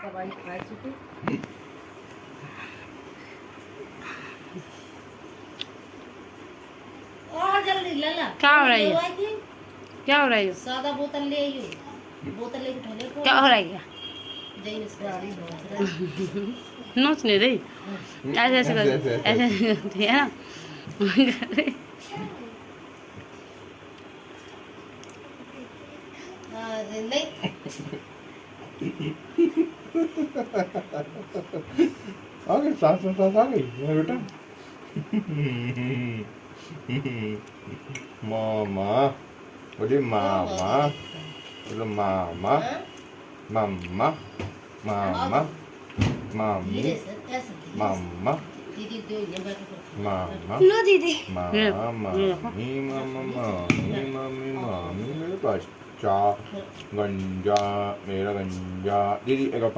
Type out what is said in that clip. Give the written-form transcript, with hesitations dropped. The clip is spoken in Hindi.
दवाई खा चुकी। और जल्दी ले ला। क्या हो रहा है? क्या हो रहा है? सादा बोतल ले आइयो। बोतल लेके ठहरे को। क्या हो रहा है? जई इस गाड़ी में। नोच नहीं रही, ऐसे ऐसे करती है ना। नहीं आ गई सांस आ गई मेरा बेटा। मामा बोले मामा बोलो मामा मामा मामा मामी धीरे से ऐसे मामा दीदी दो ये बैठ कर मामा लो दीदी। मामा मामी मामा मामी मामी मामी मेरे बच्चा गंजा मेरा गंजा दीदी एक और पकड़।